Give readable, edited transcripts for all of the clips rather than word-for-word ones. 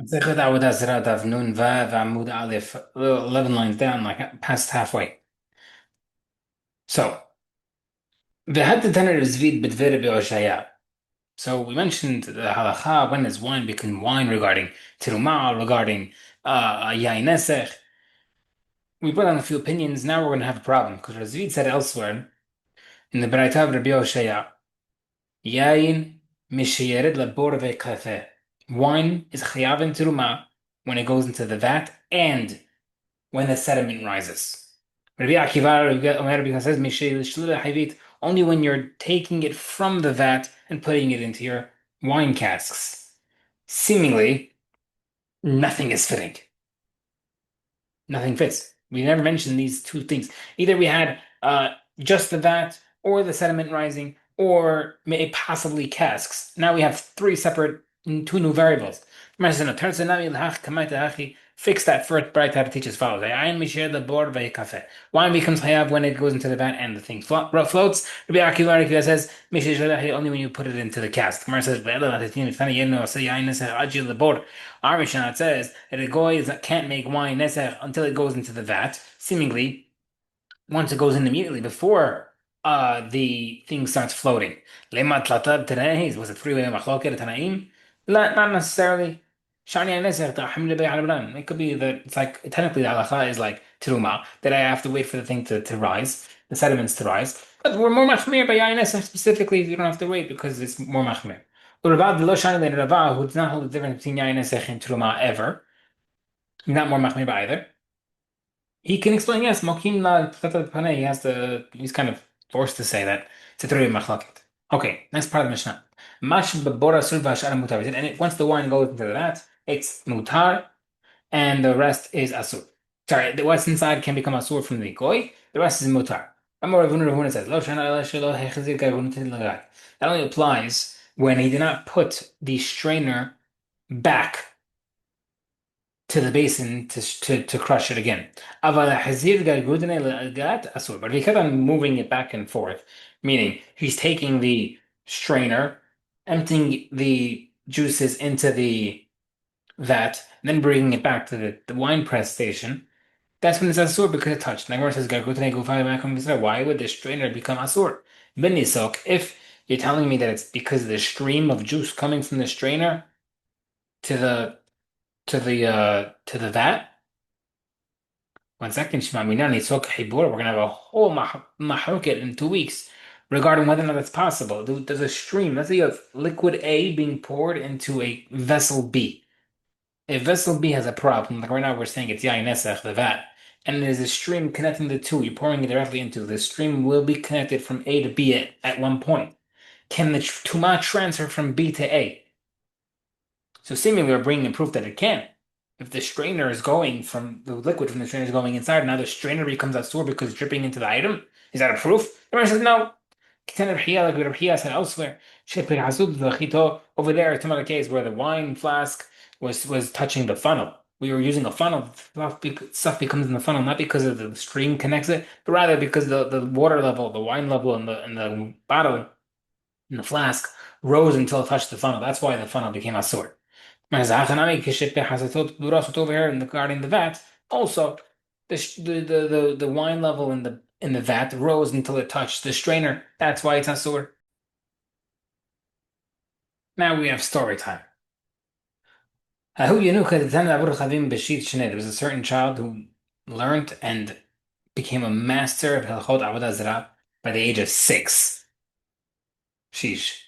Masechet Avodah Zarah Daf Nun Vav Amud Aleph, 11 lines down, like past halfway. So, v'had tener zvid b'dver be'oshaya. So we mentioned the halacha, when does wine become wine, regarding terumah, regarding yain nesech. We put on a few opinions. Now we're going to have a problem because Razvid said elsewhere in the Baraita of Rabbi Oshaya, yain mishayered labor ve'kafeh. Wine is chayav in terumah when it goes into the vat and when the sediment rises. Rabbi Akiva Omer because says "Mishel shluda hayvit," only when you're taking it from the vat and putting it into your wine casks. Seemingly, nothing is fitting. Nothing fits. We never mentioned these two things. Either we had just the vat, or the sediment rising, or possibly casks. Now we have three separate, two new variables. Fix that first bright type to teach as follows. Wine becomes hayav when it goes into the vat and the thing floats. Rabbi Akiva says only when you put it into the cask. Gemara says our Mishnah says that a goy can't make wine nesach until it goes into the vat. Seemingly, once it goes in immediately before the thing starts floating. Lema tlatad tereis, was it three-way machloket tanaim? Not necessarily. Shani nesach ta'hamil bei halabran. It could be that it's like technically the halacha is like teruma, that I have to wait for the thing to rise, the sediments to rise. But we're more machmir by yain nesach specifically. You don't have to wait because it's more machmir. Ravad lo shani ben Rava, who does not hold the difference between yain nesach and teruma ever. Not more machmir by either. He can explain, yes, Mokim la Tata Paneh, he's kind of forced to say that it's a three machlaket. Okay, next part of the Mishnah. Mash bebora sulva shara mutar. And once the wine goes into that, it's mutar, and the rest is asur. Sorry, what's inside can become asur from the goy, the rest is mutar. Amor Ravuna says, Lo shana ela shelo hechazir gavun lagat. That only applies when he did not put the strainer back to the basin to crush it again. But if he kept on moving it back and forth, meaning he's taking the strainer, emptying the juices into the vat, and then bringing it back to the wine press station, that's when it's asur because it touched. Nagmar says, why would the strainer become asur? If you're telling me that it's because of the stream of juice coming from the strainer to the vat. One second, Shema Minani, we're gonna have a whole mahloket in 2 weeks regarding whether or not that's possible. There's a stream. Let's say you have liquid A being poured into a vessel B. If vessel B has a problem, like right now we're saying it's Yain Nesach, the vat, and there's a stream connecting the two, you're pouring it directly into. The stream will be connected from A to B at one point. Can the Tuma transfer from B to A? So seemingly we're bringing in proof that it can. If the strainer is going from the liquid from the strainer is going inside, now the strainer becomes asur because it's dripping into the item. Is that a proof? The Gemara says no. Like Reb Chia said elsewhere, over there, it's another case where the wine flask was touching the funnel. We were using a funnel. Stuff becomes in the funnel not because of the stream connects it, but rather because the water level, the wine level in the bottle, in the flask, rose until it touched the funnel. That's why the funnel became asur. Over here in regarding the vat, also the wine level in the vat rose until it touched the strainer. That's why it's asur. Now we have story time. There was a certain child who learned and became a master of Hilchot Avodah Zarah by the age of 6. Sheesh.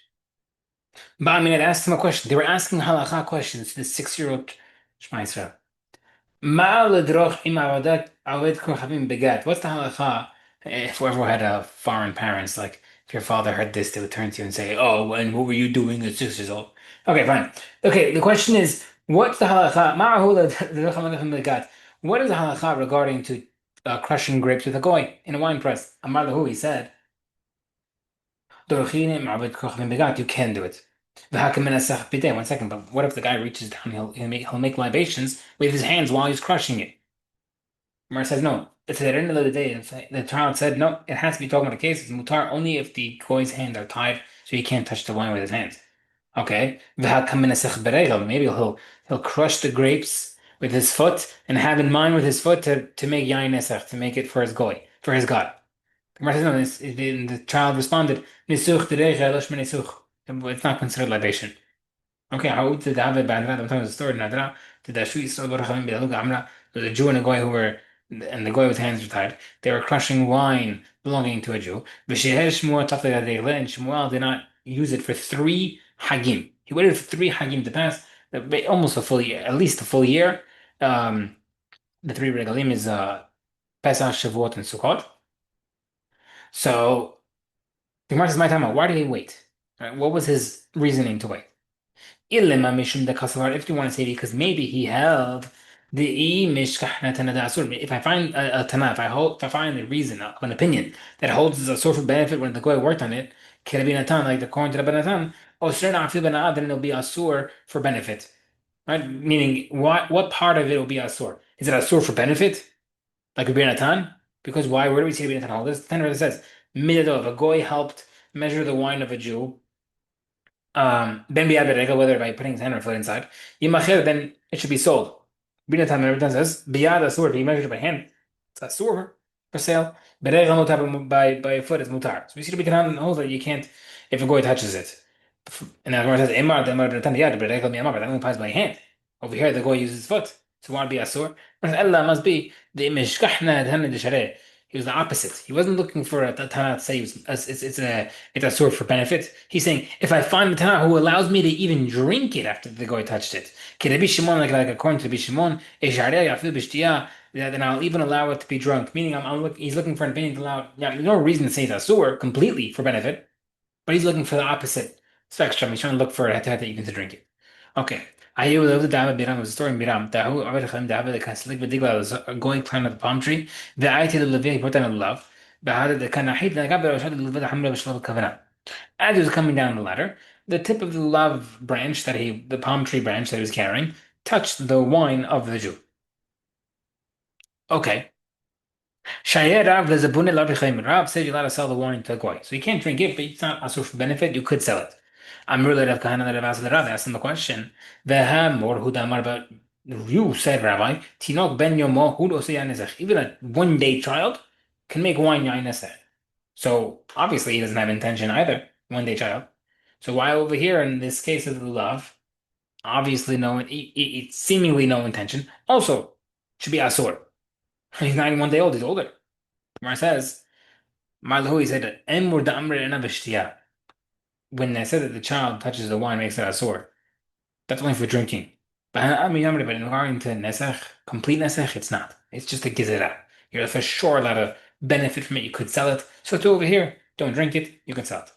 But I mean, it asked him a question. They were asking halacha questions to the 6-year-old Shema Yisrael. What's the halacha if whoever had foreign parents, like if your father heard this, they would turn to you and say, "Oh, and what were you doing at 6 years old?" Okay, fine. Okay, the question is, what's the halacha? What is the halacha regarding to crushing grapes with a goy in a wine press? Amar lahu, he said, you can do it. 1 second, but what if the guy reaches down? He'll make libations with his hands while he's crushing it. Mar says no. It's at the end of the day. The child said no. It has to be talking about the case. It's mutar only if the goy's hands are tied, so he can't touch the wine with his hands. Okay. Maybe he'll crush the grapes with his foot and have in mind with his foot to make yain nesach, to make it for his goy, for his god. The Gemara says, no, the child responded, "Nisuch derech, losh nisuch." It's not considered libation. Okay, how did David Badra? I'm telling the story. Nadra did the Shui Yisrael Baruch Havim B'Elug Amra. There was a Jew and a guy who were, and the guy with hands were tied. They were crushing wine belonging to a Jew. V'sheher Shmuel Tafle Yadegle, and Shmuel did not use it for 3 Hagim. He waited for 3 Hagim to pass, almost a full year, at least a full year. Um, the 3 regalim is Pesach, Shavuot, and Sukkot. So the Gemara says, "My time. Why did he wait? Right? What was his reasoning to wait?" Illema mishum de kasavar. If you want to say because maybe he held the mishkahna tana da asur. If I find a tana, if I find a reason, an opinion that holds as a source of benefit when the guy worked on it, kirabinatan, like the coin to the benatan, or afil bena'ad, then it'll be asur for benefit. Right? Meaning, what part of it will be asur? Is it asur for benefit, like a binatan? Because why? Where do we see the binatan hold this? The Tanna says, midado, if a goy helped measure the wine of a Jew. Ben biyad berega, whether by putting his hand or foot inside. Yimachir, then it should be sold. Bina time every time says biyad asur, if he measured it by hand, it's asur for sale. Berega mutar by foot is mutar. So we see the Bitanan holds that you can't if a goy touches it. And the Gemara says emar the emar b'natan yad berega miyamar, but that only applies by hand. Over here the goy uses his foot, so why be asur? Allah must be the imishkahna dhan de. He was the opposite. He wasn't looking for a Tana to say it's a sword for benefit. He's saying if I find a Tana who allows me to even drink it after the guy touched it, Shimon, like according to Rabbi Shimon, then I'll even allow it to be drunk. Meaning he's looking for an opinion to allow. Yeah, there's no reason to say it's a sword completely for benefit, but he's looking for the opposite spectrum. He's trying to look for a Tana even to drink it. Okay. I love the David Biram was a story in Biram. Dahu Abed Chaim David the Kaslik Bedigla was going climb up the palm tree. The ayat the Levi put down love. Bahad the Kanahid the Gabber Shad the Levi Hamra Bishlam Kavana. As he was coming down the ladder, the tip of the love branch the palm tree branch that he was carrying, touched the wine of the Jew. Okay. Shayed Rav Lezabune Lav Chaim. Rav said you're allowed to sell the wine to a goy. So you can't drink it, but it's not a source of benefit. You could sell it. Amr le Rav Kahana Rav asked the Rav, asked him the question. Veha mor hudamar, but you said, Rabbi, Tinok ben yomo hud ose yanesech. Even a 1 day child can make wine yanesech. So obviously he doesn't have intention either. 1 day child. So why over here in this case of the love, obviously seemingly no intention. Also should be asur. He's not even 1 day old. He's older. Gemara says, Marlahu, he said, Emur da amre ena b'shtiyah. When I said that the child touches the wine, makes it asur, that's only for drinking. But in regarding to nesach, complete nesach, it's not. It's just a gezerah. You're for sure allowed to benefit from it. You could sell it. So to over here, don't drink it. You can sell it.